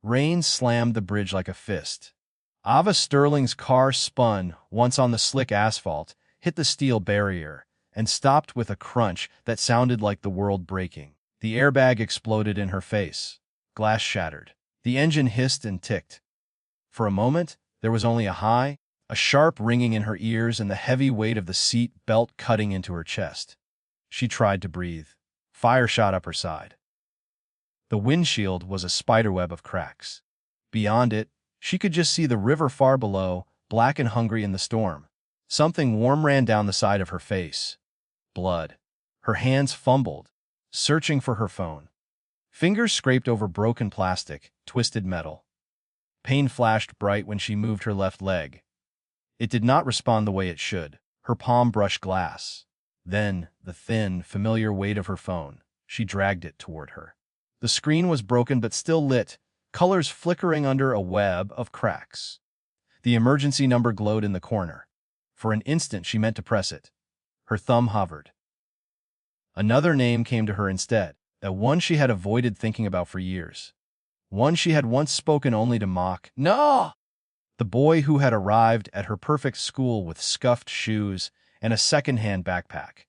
Rain slammed the bridge like a fist. Ava Sterling's car spun, once on the slick asphalt, hit the steel barrier, and stopped with a crunch that sounded like the world breaking. The airbag exploded in her face. Glass shattered. The engine hissed and ticked. For a moment, there was only a sharp ringing in her ears and the heavy weight of the seat belt cutting into her chest. She tried to breathe. Fire shot up her side. The windshield was a spiderweb of cracks. Beyond it, she could just see the river far below, black and hungry in the storm. Something warm ran down the side of her face. Blood. Her hands fumbled, searching for her phone. Fingers scraped over broken plastic, twisted metal. Pain flashed bright when she moved her left leg. It did not respond the way it should. Her palm brushed glass. Then, the thin, familiar weight of her phone. She dragged it toward her. The screen was broken but still lit, colors flickering under a web of cracks. The emergency number glowed in the corner. For an instant she meant to press it. Her thumb hovered. Another name came to her instead, that one she had avoided thinking about for years. One she had once spoken only to mock. No! The boy who had arrived at her perfect school with scuffed shoes and a second-hand backpack.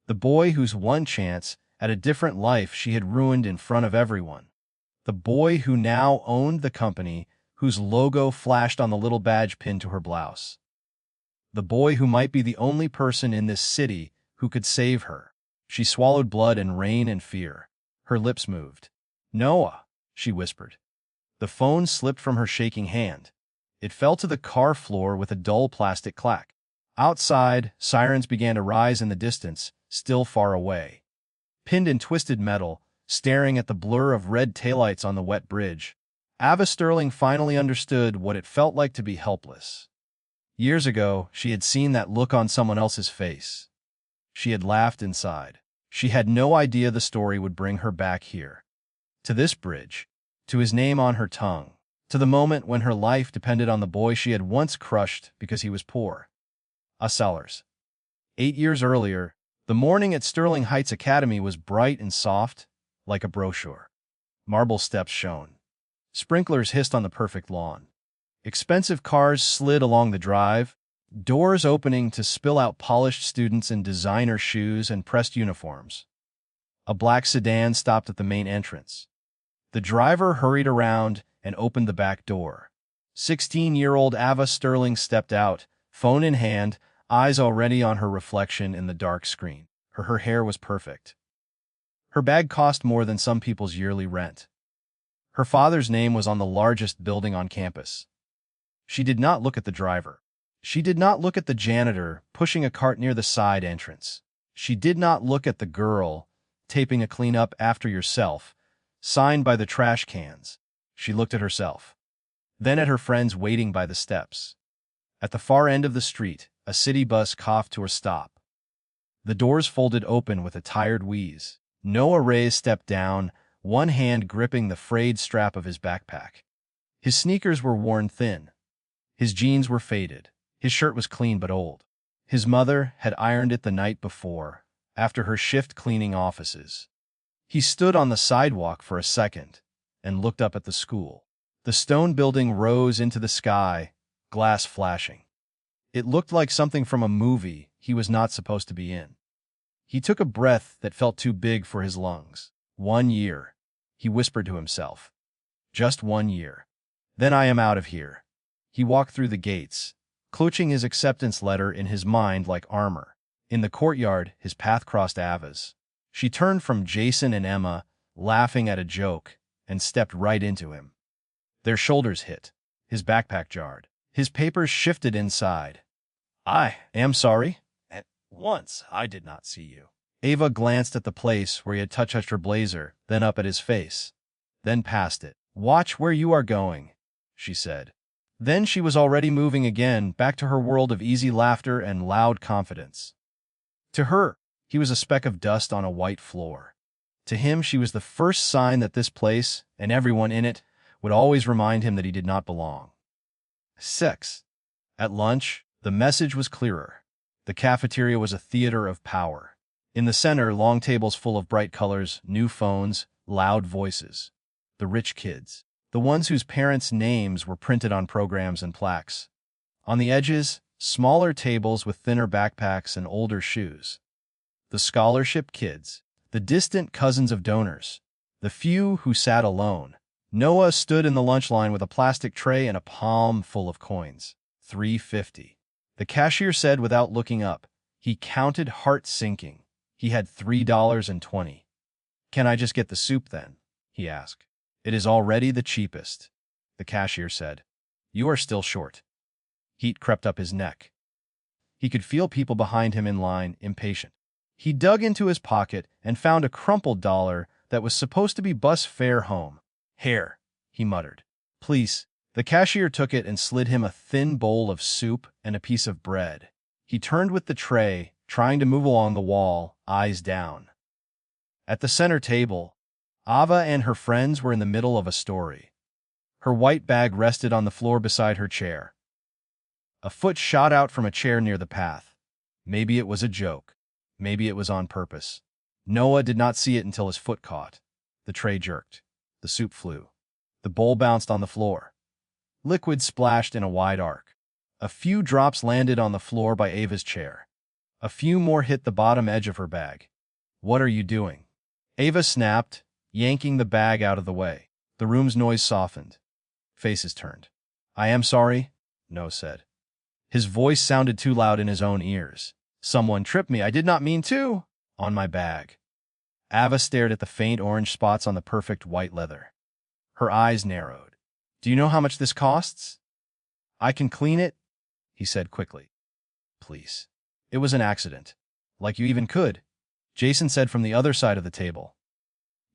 The boy whose one chance at a different life she had ruined in front of everyone. The boy who now owned the company whose logo flashed on the little badge pinned to her blouse. The boy who might be the only person in this city who could save her. She swallowed blood and rain and fear. Her lips moved. Noah, she whispered. The phone slipped from her shaking hand. It fell to the car floor with a dull plastic clack. Outside, sirens began to rise in the distance, still far away. Pinned in twisted metal, staring at the blur of red taillights on the wet bridge, Ava Sterling finally understood what it felt like to be helpless. Years ago, she had seen that look on someone else's face. She had laughed inside. She had no idea the story would bring her back here. To this bridge, to his name on her tongue, to the moment when her life depended on the boy she had once crushed because he was poor. Sellers. 8 years earlier, the morning at Sterling Heights Academy was bright and soft, like a brochure. Marble steps shone. Sprinklers hissed on the perfect lawn. Expensive cars slid along the drive, doors opening to spill out polished students in designer shoes and pressed uniforms. A black sedan stopped at the main entrance. The driver hurried around and opened the back door. 16-year-old Ava Sterling stepped out, phone in hand, eyes already on her reflection in the dark screen. Her hair was perfect. Her bag cost more than some people's yearly rent. Her father's name was on the largest building on campus. She did not look at the driver. She did not look at the janitor pushing a cart near the side entrance. She did not look at the girl taping a clean up after yourself, signed by the trash cans. She looked at herself. Then at her friends waiting by the steps. At the far end of the street, a city bus coughed to a stop. The doors folded open with a tired wheeze. Noah Reyes stepped down, one hand gripping the frayed strap of his backpack. His sneakers were worn thin. His jeans were faded. His shirt was clean but old. His mother had ironed it the night before, after her shift cleaning offices. He stood on the sidewalk for a second and looked up at the school. The stone building rose into the sky, glass flashing. It looked like something from a movie he was not supposed to be in. He took a breath that felt too big for his lungs. 1 year, he whispered to himself. Just 1 year. Then I am out of here. He walked through the gates, clutching his acceptance letter in his mind like armor. In the courtyard, his path crossed Ava's. She turned from Jason and Emma, laughing at a joke, and stepped right into him. Their shoulders hit. His backpack jarred. His papers shifted inside. I am sorry. At once I did not see you. Ava glanced at the place where he had touched her blazer, then up at his face. Then past it. Watch where you are going, she said. Then she was already moving again, back to her world of easy laughter and loud confidence. To her, he was a speck of dust on a white floor. To him, she was the first sign that this place, and everyone in it, would always remind him that he did not belong. 6. At lunch, the message was clearer. The cafeteria was a theater of power. In the center, long tables full of bright colors, new phones, loud voices. The rich kids. the ones whose parents' names were printed on programs and plaques. On the edges, smaller tables with thinner backpacks and older shoes. The scholarship kids, the distant cousins of donors, the few who sat alone. Noah stood in the lunch line with a plastic tray and a palm full of coins. $3.50. The cashier said without looking up. He counted, heart sinking. He had $3.20. Can I just get the soup then? He asked. It is already the cheapest, the cashier said. You are still short. Heat crept up his neck. He could feel people behind him in line, impatient. He dug into his pocket and found a crumpled dollar that was supposed to be bus fare home. Here, he muttered. Please. The cashier took it and slid him a thin bowl of soup and a piece of bread. He turned with the tray, trying to move along the wall, eyes down. At the center table, Ava and her friends were in the middle of a story. Her white bag rested on the floor beside her chair. A foot shot out from a chair near the path. Maybe it was a joke. Maybe it was on purpose. Noah did not see it until his foot caught. The tray jerked. The soup flew. The bowl bounced on the floor. Liquid splashed in a wide arc. A few drops landed on the floor by Ava's chair. A few more hit the bottom edge of her bag. What are you doing? Ava snapped, yanking the bag out of the way. The room's noise softened. Faces turned. I am sorry, Noah said. His voice sounded too loud in his own ears. Someone tripped me. I did not mean to. On my bag. Ava stared at the faint orange spots on the perfect white leather. Her eyes narrowed. Do you know how much this costs? I can clean it, he said quickly. Please. It was an accident. Like you even could, Jason said from the other side of the table.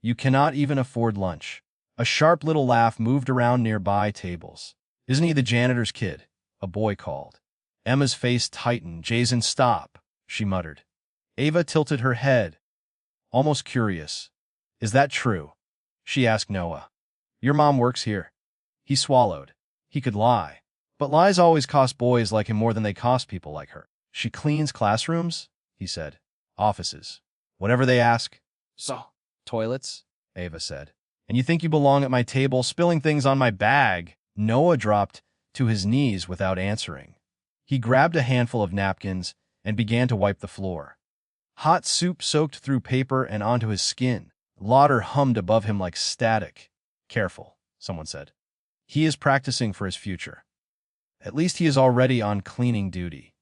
You cannot even afford lunch. A sharp little laugh moved around nearby tables. Isn't he the janitor's kid? A boy called. Emma's face tightened. Jason, stop, she muttered. Ava tilted her head, almost curious. Is that true? She asked Noah. Your mom works here. He swallowed. He could lie. But lies always cost boys like him more than they cost people like her. She cleans classrooms, he said. Offices. Whatever they ask. So, toilets, Ava said. And you think you belong at my table spilling things on my bag? Noah dropped to his knees without answering. He grabbed a handful of napkins and began to wipe the floor. Hot soup soaked through paper and onto his skin. Lauder hummed above him like static. Careful, someone said. He is practicing for his future. At least he is already on cleaning duty.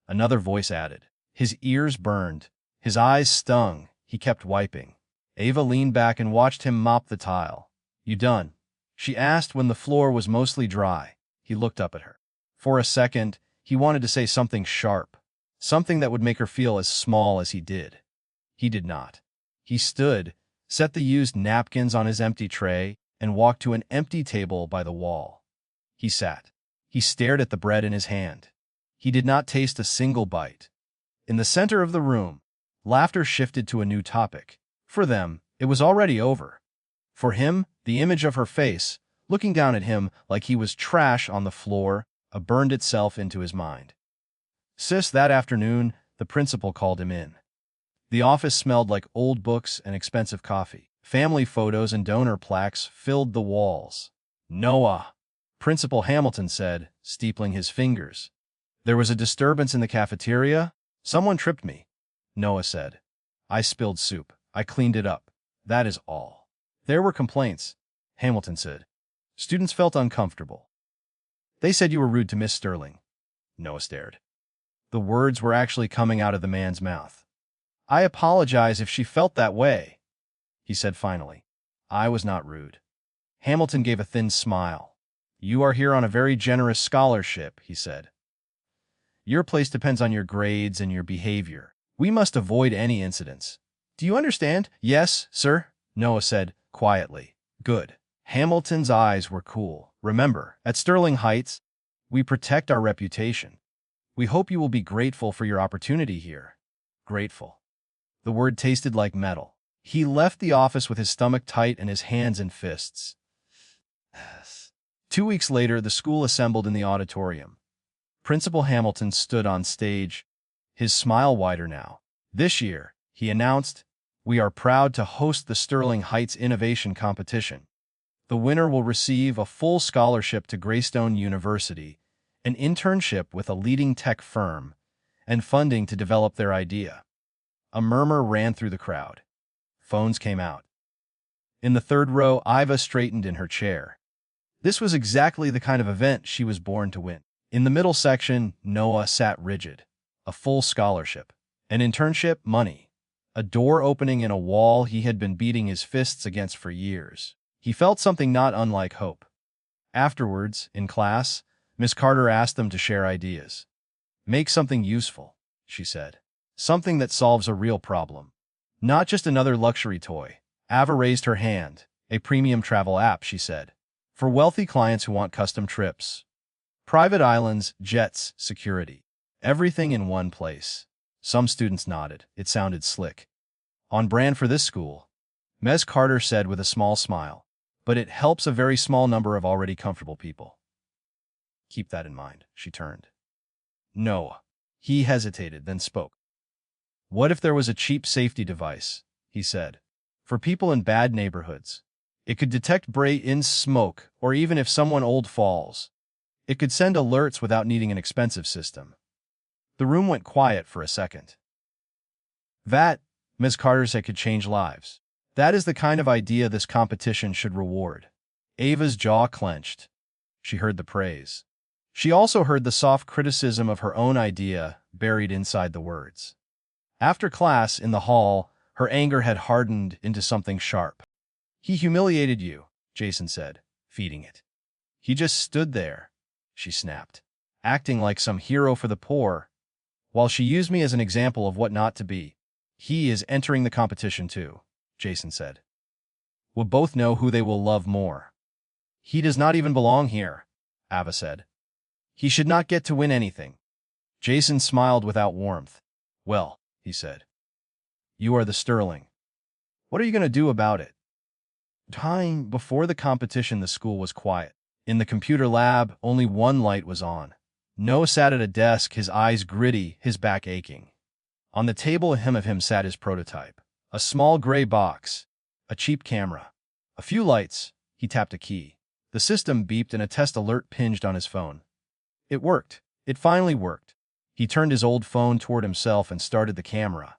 Another voice added. His ears burned. His eyes stung. He kept wiping. Ava leaned back and watched him mop the tile. You done? She asked when the floor was mostly dry. He looked up at her. For a second, he wanted to say something sharp. Something that would make her feel as small as he did. He did not. He stood, set the used napkins on his empty tray, and walked to an empty table by the wall. He sat. He stared at the bread in his hand. He did not taste a single bite. In the center of the room, laughter shifted to a new topic. For them, it was already over. For him, the image of her face, looking down at him like he was trash on the floor, burned itself into his mind. Sis, that afternoon, the principal called him in. The office smelled like old books and expensive coffee. Family photos and donor plaques filled the walls. Noah, Principal Hamilton said, steepling his fingers. There was a disturbance in the cafeteria. Someone tripped me, Noah said. I spilled soup. I cleaned it up. That is all. There were complaints, Hamilton said. Students felt uncomfortable. They said you were rude to Miss Sterling. Noah stared. The words were actually coming out of the man's mouth. I apologize if she felt that way, he said finally. I was not rude. Hamilton gave a thin smile. You are here on a very generous scholarship, he said. Your place depends on your grades and your behavior. We must avoid any incidents. Do you understand? Yes, sir, Noah said quietly. Good. Hamilton's eyes were cool. Remember, at Sterling Heights, we protect our reputation. We hope you will be grateful for your opportunity here. Grateful. The word tasted like metal. He left the office with his stomach tight and his hands in fists. 2 weeks later, the school assembled in the auditorium. Principal Hamilton stood on stage, his smile wider now. This year, he announced, we are proud to host the Sterling Heights Innovation Competition. The winner will receive a full scholarship to Greystone University, an internship with a leading tech firm, and funding to develop their idea. A murmur ran through the crowd. Phones came out. In the third row, Iva straightened in her chair. This was exactly the kind of event she was born to win. In the middle section, Noah sat rigid. A full scholarship. An internship, money. A door opening in a wall he had been beating his fists against for years. He felt something not unlike hope. Afterwards, in class, Miss Carter asked them to share ideas. Make something useful, she said. Something that solves a real problem. Not just another luxury toy. Ava raised her hand. A premium travel app, she said. For wealthy clients who want custom trips. Private islands, jets, security. Everything in one place. Some students nodded. It sounded slick. On brand for this school, Ms. Carter said with a small smile. But it helps a very small number of already comfortable people. Keep that in mind, she turned. No. He hesitated, then spoke. What if there was a cheap safety device, he said, for people in bad neighborhoods? It could detect break-in smoke, or even if someone old falls. It could send alerts without needing an expensive system. The room went quiet for a second. That, Ms. Carter said, could change lives. That is the kind of idea this competition should reward. Ava's jaw clenched. She heard the praise. She also heard the soft criticism of her own idea buried inside the words. After class, in the hall, her anger had hardened into something sharp. He humiliated you, Jason said, feeding it. He just stood there, she snapped, acting like some hero for the poor, while she used me as an example of what not to be. He is entering the competition too, Jason said. We'll both know who they will love more. He does not even belong here, Ava said. He should not get to win anything. Jason smiled without warmth. Well, he said. You are the Sterling. What are you going to do about it? Time before the competition, the school was quiet. In the computer lab, only one light was on. Noah sat at a desk, his eyes gritty, his back aching. On the table ahead of him sat his prototype. A small gray box. A cheap camera. A few lights. He tapped a key. The system beeped and a test alert pinged on his phone. It worked. It finally worked. He turned his old phone toward himself and started the camera.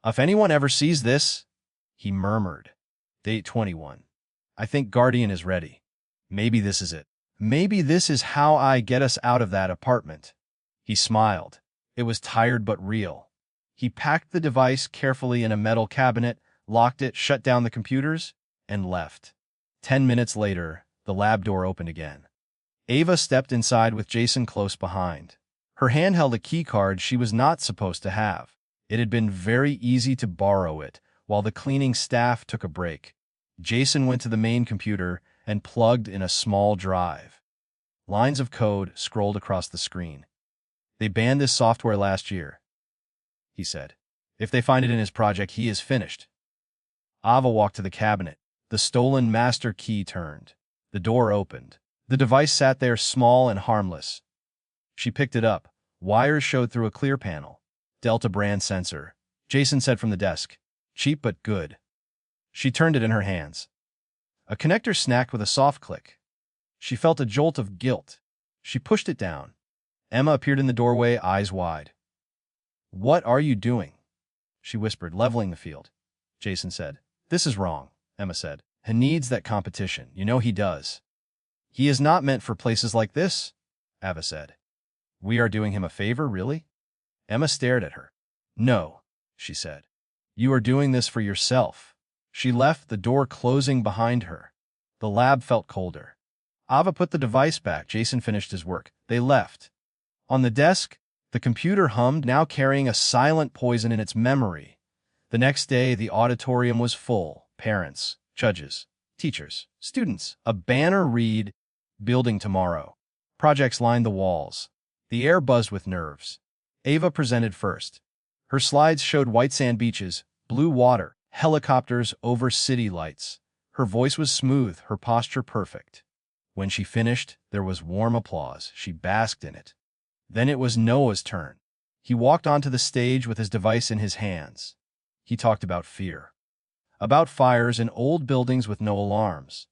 If anyone ever sees this, he murmured. Date 21. I think Guardian is ready. Maybe this is it. Maybe this is how I get us out of that apartment. He smiled. It was tired but real. He packed the device carefully in a metal cabinet, locked it, shut down the computers, and left. 10 minutes later, the lab door opened again. Ava stepped inside with Jason close behind. Her hand held a key card she was not supposed to have. It had been very easy to borrow it while the cleaning staff took a break. Jason went to the main computer and plugged in a small drive. Lines of code scrolled across the screen. They banned this software last year, he said. If they find it in his project, he is finished. Ava walked to the cabinet. The stolen master key turned. The door opened. The device sat there small and harmless. She picked it up. Wires showed through a clear panel. Delta brand sensor. Jason said from the desk. Cheap but good. She turned it in her hands. A connector snapped with a soft click. She felt a jolt of guilt. She pushed it down. Emma appeared in the doorway, eyes wide. What are you doing? She whispered, leveling the field. Jason said. This is wrong, Emma said. He needs that competition. You know he does. He is not meant for places like this, Ava said. We are doing him a favor, really? Emma stared at her. No, she said. You are doing this for yourself. She left, the door closing behind her. The lab felt colder. Ava put the device back. Jason finished his work. They left. On the desk, the computer hummed, now carrying a silent poison in its memory. The next day, the auditorium was full. Parents, judges, teachers, students. A banner read, Building Tomorrow. Projects lined the walls. The air buzzed with nerves. Ava presented first. Her slides showed white sand beaches, blue water, helicopters over city lights. Her voice was smooth, her posture perfect. When she finished, there was warm applause. She basked in it. Then it was Noah's turn. He walked onto the stage with his device in his hands. He talked about fear. About fires in old buildings with no alarms.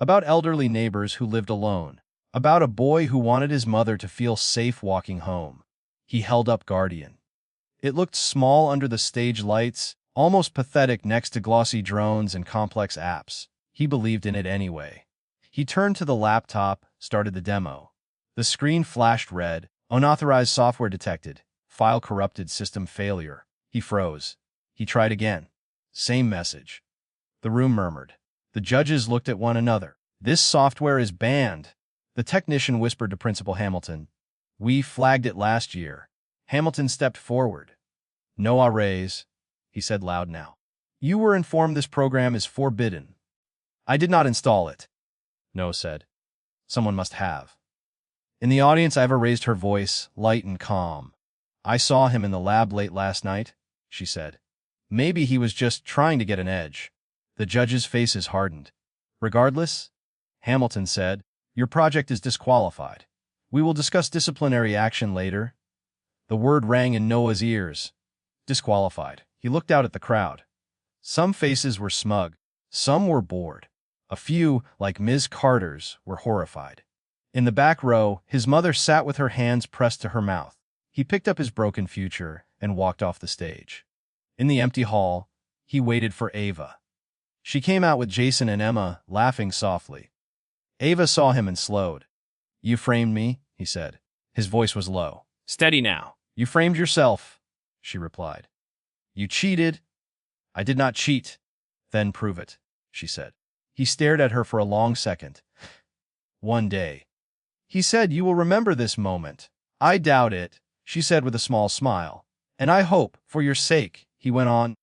About elderly neighbors who lived alone. About a boy who wanted his mother to feel safe walking home. He held up Guardian. It looked small under the stage lights, almost pathetic next to glossy drones and complex apps. He believed in it anyway. He turned to the laptop, started the demo. The screen flashed red, unauthorized software detected, file corrupted, system failure. He froze. He tried again. Same message. The room murmured. The judges looked at one another. This software is banned. The technician whispered to Principal Hamilton. We flagged it last year. Hamilton stepped forward. No arrays, he said loud now. You were informed this program is forbidden. I did not install it. No said. Someone must have. In the audience, Eva raised her voice, light and calm. I saw him in the lab late last night, she said. Maybe he was just trying to get an edge. The judges' faces hardened. Regardless, Hamilton said, your project is disqualified. We will discuss disciplinary action later. The word rang in Noah's ears. Disqualified. He looked out at the crowd. Some faces were smug. Some were bored. A few, like Ms. Carter's, were horrified. In the back row, his mother sat with her hands pressed to her mouth. He picked up his broken future and walked off the stage. In the empty hall, he waited for Ava. She came out with Jason and Emma, laughing softly. Ava saw him and slowed. You framed me, he said. His voice was low. Steady now. You framed yourself, she replied. You cheated. I did not cheat. Then prove it, she said. He stared at her for a long second. One day. He said, you will remember this moment. I doubt it, she said with a small smile. And I hope, for your sake, he went on,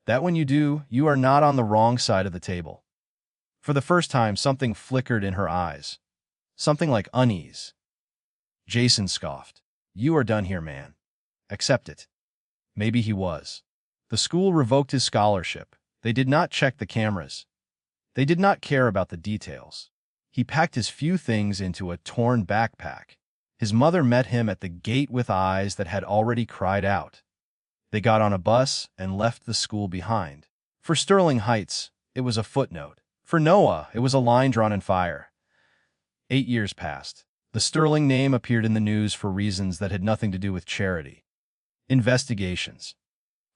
that when you do, you are not on the wrong side of the table. For the first time, something flickered in her eyes. Something like unease. Jason scoffed. You are done here, man. Accept it. Maybe he was. The school revoked his scholarship. They did not check the cameras. They did not care about the details. He packed his few things into a torn backpack. His mother met him at the gate with eyes that had already cried out. They got on a bus and left the school behind. For Sterling Heights, it was a footnote. For Noah, it was a line drawn in fire. 8 years passed. The Sterling name appeared in the news for reasons that had nothing to do with charity. Investigations.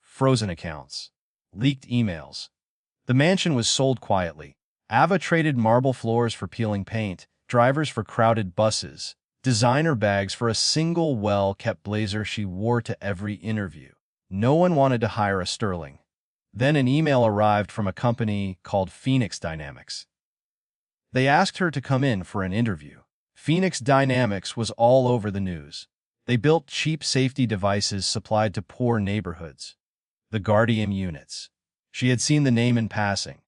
Frozen accounts. Leaked emails. The mansion was sold quietly. Ava traded marble floors for peeling paint, drivers for crowded buses, designer bags for a single well-kept blazer she wore to every interview. No one wanted to hire a Sterling. Then an email arrived from a company called Phoenix Dynamics. They asked her to come in for an interview. Phoenix Dynamics was all over the news. They built cheap safety devices supplied to poor neighborhoods. The Guardian units. She had seen the name in passing.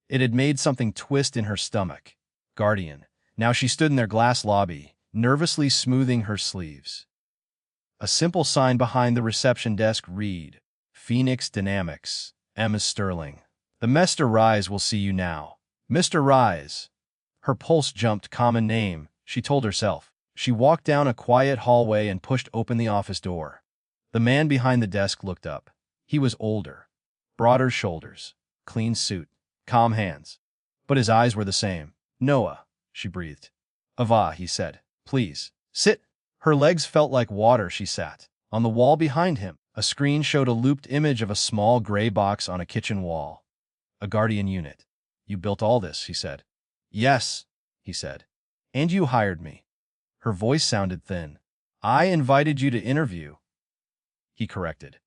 It had made something twist in her stomach. Guardian. Now she stood in their glass lobby, nervously smoothing her sleeves. A simple sign behind the reception desk read, Phoenix Dynamics, Emma Sterling. The Mr. Rise will see you now. Mr. Rise. Her pulse jumped. Common name, she told herself. She walked down a quiet hallway and pushed open the office door. The man behind the desk looked up. He was older. Broader shoulders. Clean suit. Calm hands. But his eyes were the same. Noah, she breathed. Ava, he said. Please, sit. Her legs felt like water. She sat. On the wall behind him, a screen showed a looped image of a small gray box on a kitchen wall. A Guardian unit. You built all this, he said. Yes, he said. And you hired me. Her voice sounded thin. I invited you to interview. He corrected.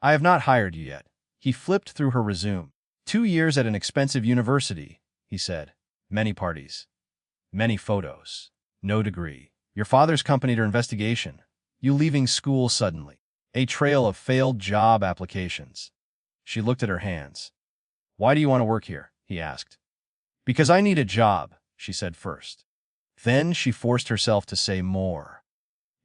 I have not hired you yet. He flipped through her resume. 2 years at an expensive university, he said. Many parties. Many photos. No degree. Your father's company to investigation. You leaving school suddenly. A trail of failed job applications. She looked at her hands. Why do you want to work here? He asked. Because I need a job, she said first. Then she forced herself to say more.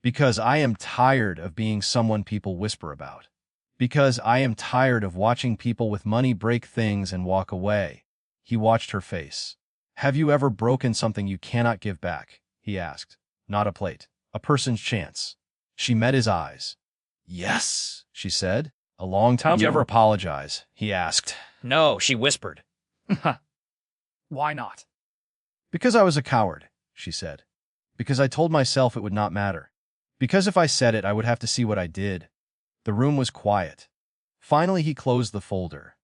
Because I am tired of being someone people whisper about. Because I am tired of watching people with money break things and walk away. He watched her face. Have you ever broken something you cannot give back? He asked. Not a plate. A person's chance. She met his eyes. Yes, she said. A long time. Did you ever apologize? He asked. No, she whispered. Why not? Because I was a coward, she said. Because I told myself it would not matter. Because if I said it, I would have to see what I did. The room was quiet. Finally, he closed the folder.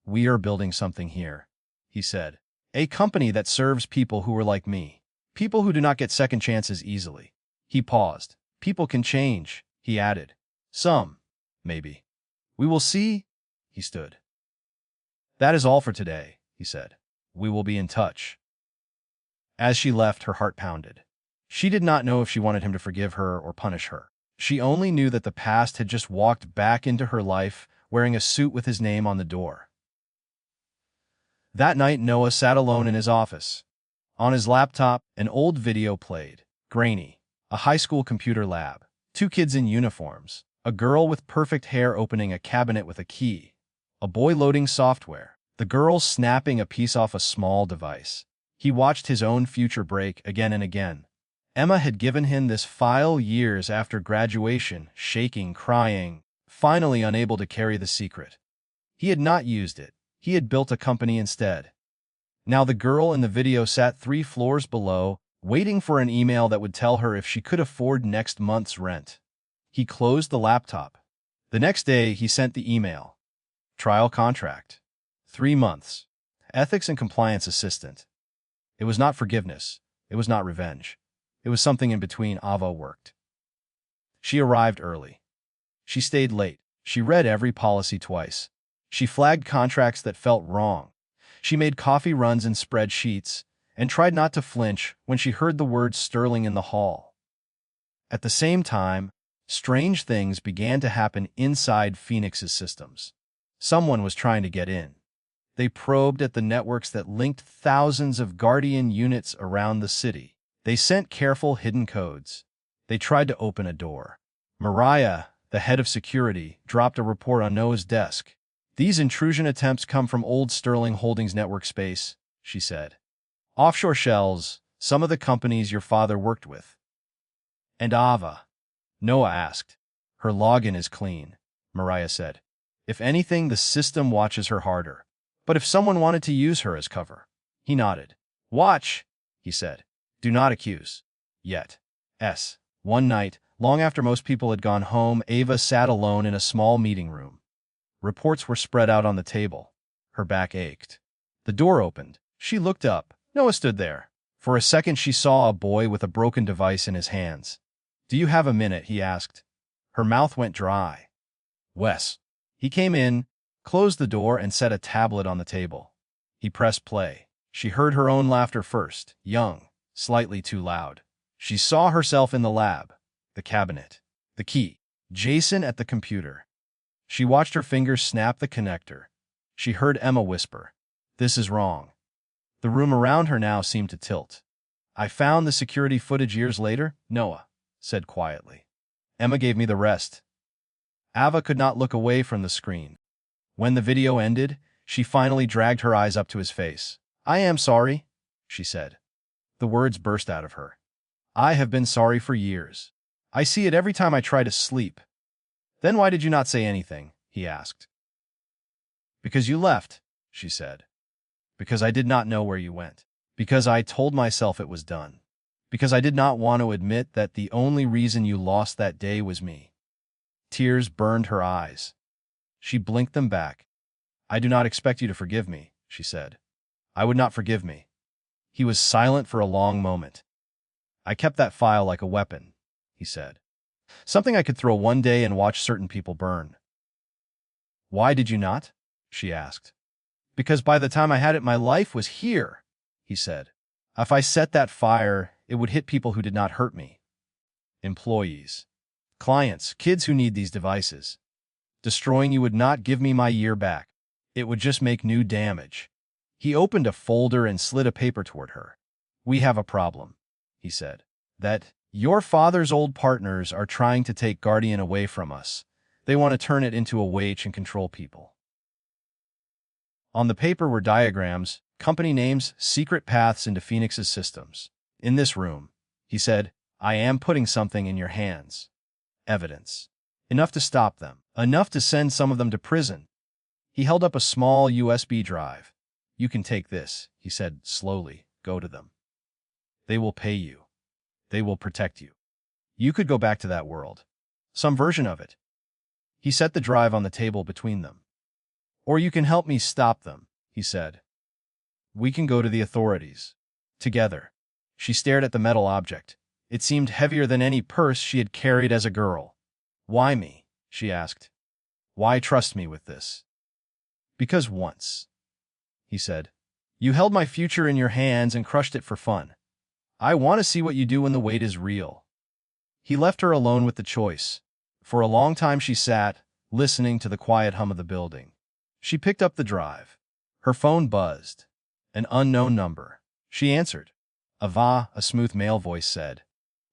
We are building something here, he said. A company that serves people who are like me. People who do not get second chances easily. He paused. People can change, he added. Some, maybe. We will see, he stood. That is all for today, he said. We will be in touch. As she left, her heart pounded. She did not know if she wanted him to forgive her or punish her. She only knew that the past had just walked back into her life, wearing a suit with his name on the door. That night, Noah sat alone in his office. On his laptop, an old video played. Grainy. A high school computer lab. 2 kids in uniforms. A girl with perfect hair opening a cabinet with a key. A boy loading software. The girl snapping a piece off a small device. He watched his own future break again and again. Emma had given him this file years after graduation, shaking, crying, finally unable to carry the secret. He had not used it. He had built a company instead. Now the girl in the video sat 3 floors below, waiting for an email that would tell her if she could afford next month's rent. He closed the laptop. The next day, he sent the email. Trial contract. 3 months. Ethics and compliance assistant. It was not forgiveness. It was not revenge. It was something in between. Ava worked. She arrived early. She stayed late. She read every policy twice. She flagged contracts that felt wrong. She made coffee runs and spreadsheets, and tried not to flinch when she heard the word Sterling in the hall. At the same time, strange things began to happen inside Phoenix's systems. Someone was trying to get in. They probed at the networks that linked thousands of Guardian units around the city. They sent careful hidden codes. They tried to open a door. Mariah, the head of security, dropped a report on Noah's desk. These intrusion attempts come from old Sterling Holdings network space, she said. Offshore shells, some of the companies your father worked with. And Ava? Noah asked. Her login is clean, Mariah said. If anything, the system watches her harder. But if someone wanted to use her as cover. He nodded. Watch, he said. Do not accuse. Yet. One night, long after most people had gone home, Ava sat alone in a small meeting room. Reports were spread out on the table. Her back ached. The door opened. She looked up. Noah stood there. For a second, she saw a boy with a broken device in his hands. Do you have a minute? He asked. Her mouth went dry. Wes. He came in, closed the door, and set a tablet on the table. He pressed play. She heard her own laughter first, young, slightly too loud. She saw herself in the lab, the cabinet, the key, Jason at the computer. She watched her fingers snap the connector. She heard Emma whisper, "This is wrong." The room around her now seemed to tilt. I found the security footage years later, Noah said quietly. Emma gave me the rest. Ava could not look away from the screen. When the video ended, she finally dragged her eyes up to his face. I am sorry, she said. The words burst out of her. I have been sorry for years. I see it every time I try to sleep. Then why did you not say anything? He asked. Because you left, she said. Because I did not know where you went. Because I told myself it was done. Because I did not want to admit that the only reason you lost that day was me. Tears burned her eyes. She blinked them back. I do not expect you to forgive me, she said. I would not forgive me. He was silent for a long moment. I kept that file like a weapon, he said. Something I could throw one day and watch certain people burn. Why did you not? She asked. Because by the time I had it, my life was here, he said. If I set that fire, it would hit people who did not hurt me. Employees, clients, kids who need these devices. Destroying you would not give me my year back. It would just make new damage. He opened a folder and slid a paper toward her. We have a problem, he said. That your father's old partners are trying to take Guardian away from us. They want to turn it into a wage and control people. On the paper were diagrams, company names, secret paths into Phoenix's systems. In this room, he said, I am putting something in your hands. Evidence. Enough to stop them. Enough to send some of them to prison. He held up a small USB drive. You can take this, he said slowly. Go go to them. They will pay you. They will protect you. You could go back to that world. Some version of it. He set the drive on the table between them. Or you can help me stop them, he said. We can go to the authorities. Together. She stared at the metal object. It seemed heavier than any purse she had carried as a girl. Why me? She asked. Why trust me with this? Because once, he said, you held my future in your hands and crushed it for fun. I want to see what you do when the weight is real. He left her alone with the choice. For a long time she sat, listening to the quiet hum of the building. She picked up the drive. Her phone buzzed. An unknown number. She answered. Ava, a smooth male voice said.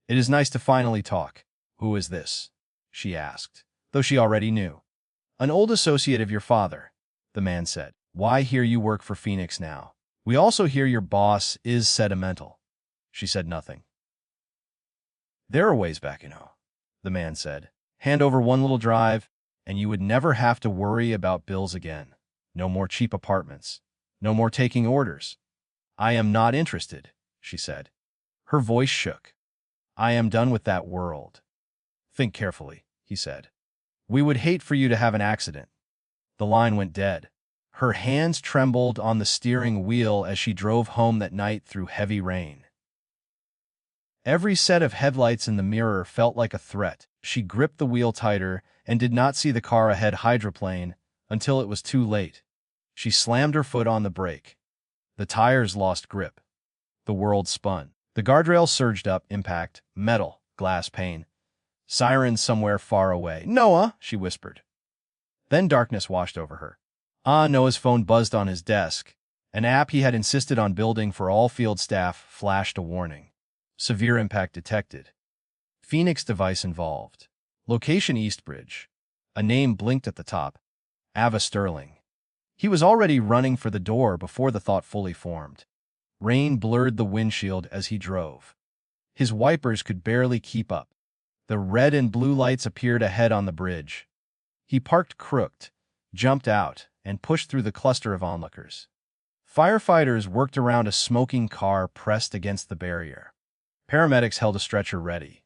It is nice to finally talk. Who is this? She asked, though she already knew. An old associate of your father, the man said. Why hear you work for Phoenix now? We also hear your boss is sentimental. She said nothing. There are ways back, the man said. Hand over one little drive, and you would never have to worry about bills again. No more cheap apartments. No more taking orders. I am not interested, she said. Her voice shook. I am done with that world. Think carefully, he said. We would hate for you to have an accident. The line went dead. Her hands trembled on the steering wheel as she drove home that night through heavy rain. Every set of headlights in the mirror felt like a threat. She gripped the wheel tighter and did not see the car ahead hydroplane until it was too late. She slammed her foot on the brake. The tires lost grip. The world spun. The guardrail surged up, impact, metal, glass pane. Sirens somewhere far away. Noah, she whispered. Then darkness washed over her. Noah's phone buzzed on his desk. An app he had insisted on building for all field staff flashed a warning. Severe impact detected. Phoenix device involved. Location Eastbridge. A name blinked at the top. Ava Sterling. He was already running for the door before the thought fully formed. Rain blurred the windshield as he drove. His wipers could barely keep up. The red and blue lights appeared ahead on the bridge. He parked crooked, jumped out, and pushed through the cluster of onlookers. Firefighters worked around a smoking car pressed against the barrier. Paramedics held a stretcher ready.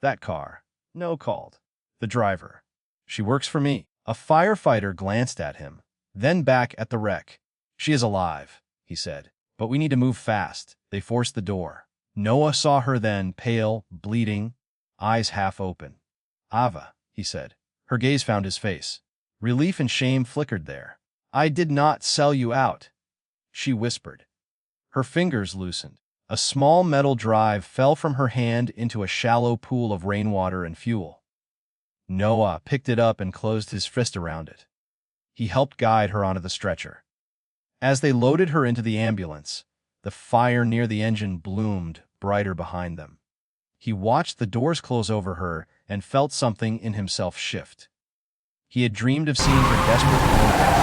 That car. No called. The driver. She works for me. A firefighter glanced at him, then back at the wreck. She is alive, he said. But we need to move fast. They forced the door. Noah saw her then, pale, bleeding, eyes half open. Ava, he said. Her gaze found his face. Relief and shame flickered there. I did not sell you out, she whispered. Her fingers loosened. A small metal drive fell from her hand into a shallow pool of rainwater and fuel. Noah picked it up and closed his fist around it. He helped guide her onto the stretcher. As they loaded her into the ambulance, the fire near the engine bloomed brighter behind them. He watched the doors close over her and felt something in himself shift. He had dreamed of seeing her desperately wounded.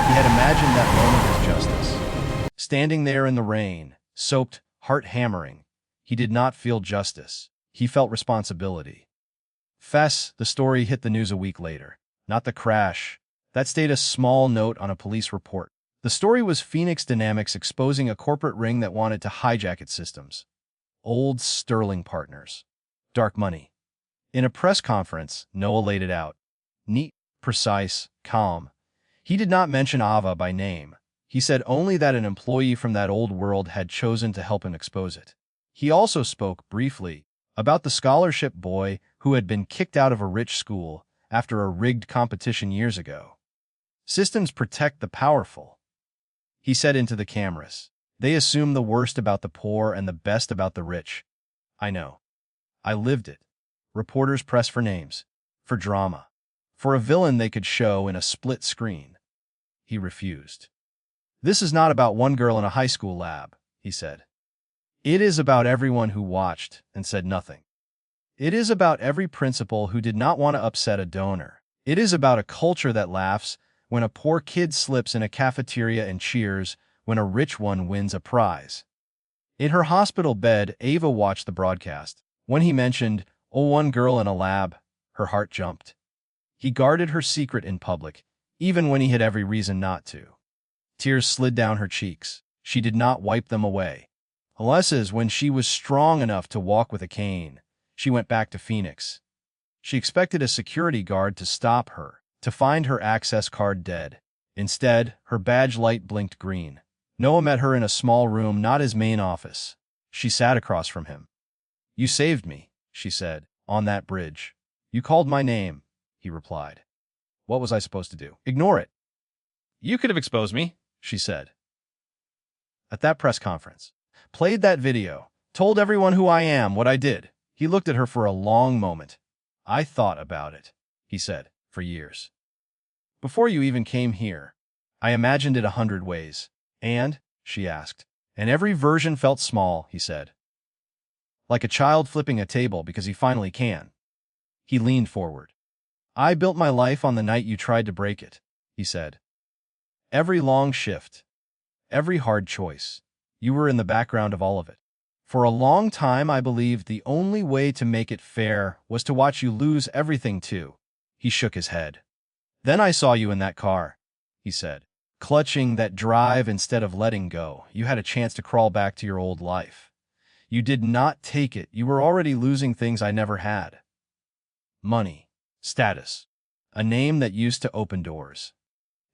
He had imagined that moment of justice. Standing there in the rain, soaked, heart hammering, he did not feel justice. He felt responsibility. Fess, the story hit the news a week later. Not the crash. That stayed a small note on a police report. The story was Phoenix Dynamics exposing a corporate ring that wanted to hijack its systems. Old Sterling partners. Dark money. In a press conference, Noah laid it out. Neat, precise, calm. He did not mention Ava by name. He said only that an employee from that old world had chosen to help him expose it. He also spoke briefly about the scholarship boy who had been kicked out of a rich school after a rigged competition years ago. Systems protect the powerful, he said into the cameras. They assume the worst about the poor and the best about the rich. I know. I lived it. Reporters press for names, for drama, for a villain they could show in a split screen. He refused. This is not about one girl in a high school lab, he said. It is about everyone who watched and said nothing. It is about every principal who did not want to upset a donor. It is about a culture that laughs when a poor kid slips in a cafeteria and cheers when a rich one wins a prize. In her hospital bed, Ava watched the broadcast. When he mentioned, "Oh, one girl in a lab," her heart jumped. He guarded her secret in public, even when he had every reason not to. Tears slid down her cheeks. She did not wipe them away. Unless when she was strong enough to walk with a cane, she went back to Phoenix. She expected a security guard to stop her, to find her access card dead. Instead, her badge light blinked green. Noah met her in a small room, not his main office. She sat across from him. "You saved me," she said, "on that bridge. You called my name," he replied. "What was I supposed to do? Ignore it?" "You could have exposed me," she said. "At that press conference. Played that video. Told everyone who I am, what I did." He looked at her for a long moment. "I thought about it," he said, "for years. Before you even came here, I imagined it 100 ways. And?" she asked. "And every version felt small," he said. "Like a child flipping a table because he finally can." He leaned forward. "I built my life on the night you tried to break it," he said. "Every long shift, every hard choice, you were in the background of all of it. For a long time, I believed the only way to make it fair was to watch you lose everything too." He shook his head. "Then I saw you in that car," he said, "clutching that drive instead of letting go. You had a chance to crawl back to your old life. You did not take it. You were already losing things I never had. Money, status, a name that used to open doors."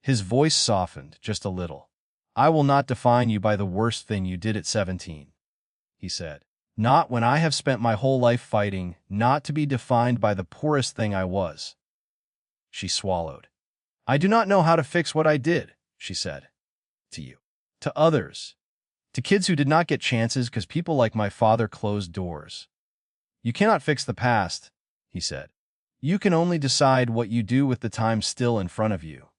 His voice softened just a little. "I will not define you by the worst thing you did at 17. He said. "Not when I have spent my whole life fighting not to be defined by the poorest thing I was." She swallowed. "I do not know how to fix what I did," she said. "To you. To others. To kids who did not get chances because people like my father closed doors. You cannot fix the past," he said. "You can only decide what you do with the time still in front of you."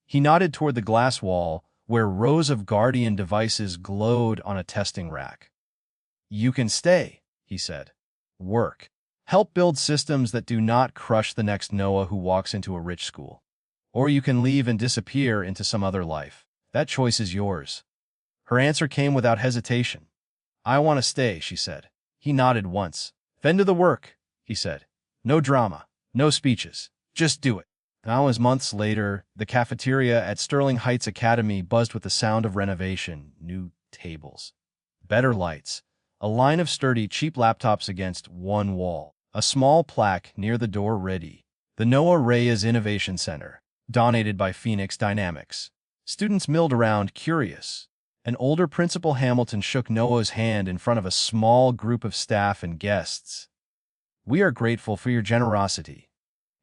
He nodded toward the glass wall, where rows of Guardian devices glowed on a testing rack. "You can stay," he said. "Work. Help build systems that do not crush the next Noah who walks into a rich school. Or you can leave and disappear into some other life. That choice is yours." Her answer came without hesitation. "I want to stay," she said. He nodded once. "Then to the work," he said. "No drama, no speeches. Just do it." Now, as months later, the cafeteria at Sterling Heights Academy buzzed with the sound of renovation, new tables, better lights, a line of sturdy, cheap laptops against one wall, a small plaque near the door ready. The Noah Reyes Innovation Center, donated by Phoenix Dynamics. Students milled around, curious. An older Principal Hamilton shook Noah's hand in front of a small group of staff and guests. "We are grateful for your generosity,"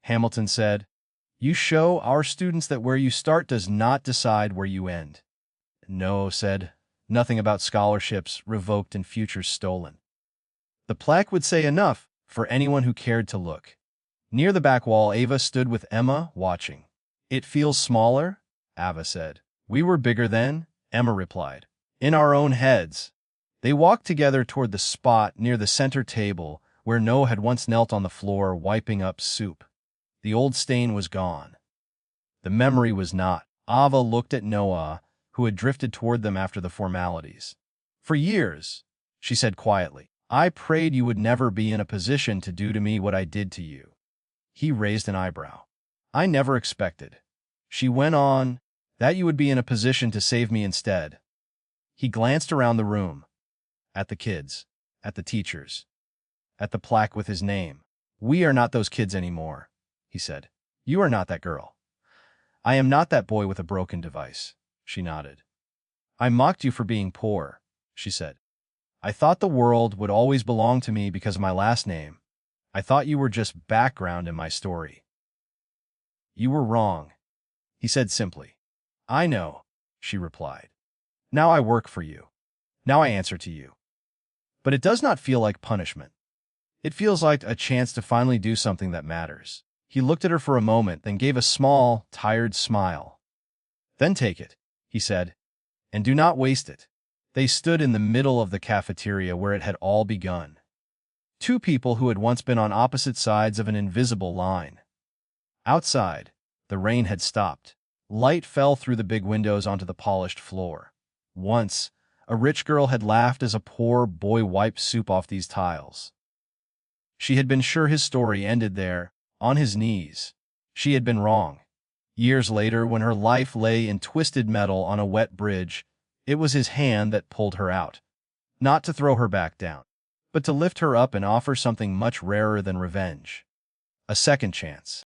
Hamilton said. "You show our students that where you start does not decide where you end." Noah said, "Nothing about scholarships revoked and futures stolen." The plaque would say enough for anyone who cared to look. Near the back wall, Ava stood with Emma, watching. "It feels smaller," Ava said. "We were bigger then," Emma replied. "In our own heads." They walked together toward the spot near the center table where Noah had once knelt on the floor wiping up soup. The old stain was gone. The memory was not. Ava looked at Noah, who had drifted toward them after the formalities. "For years," she said quietly, "I prayed you would never be in a position to do to me what I did to you." He raised an eyebrow. "I never expected," she went on, "that you would be in a position to save me instead." He glanced around the room, at the kids, at the teachers, at the plaque with his name. "We are not those kids anymore," he said. "You are not that girl." "I am not that boy with a broken device," she nodded. "I mocked you for being poor," she said. "I thought the world would always belong to me because of my last name. I thought you were just background in my story." "You were wrong," he said simply. "I know," she replied. "Now I work for you. Now I answer to you. But it does not feel like punishment. It feels like a chance to finally do something that matters." He looked at her for a moment, then gave a small, tired smile. "Then take it," he said, "and do not waste it." They stood in the middle of the cafeteria where it had all begun. Two people who had once been on opposite sides of an invisible line. Outside, the rain had stopped. Light fell through the big windows onto the polished floor. Once, a rich girl had laughed as a poor boy wiped soup off these tiles. She had been sure his story ended there, on his knees. She had been wrong. Years later, when her life lay in twisted metal on a wet bridge, it was his hand that pulled her out. not to throw her back down, but to lift her up and offer something much rarer than revenge. A second chance.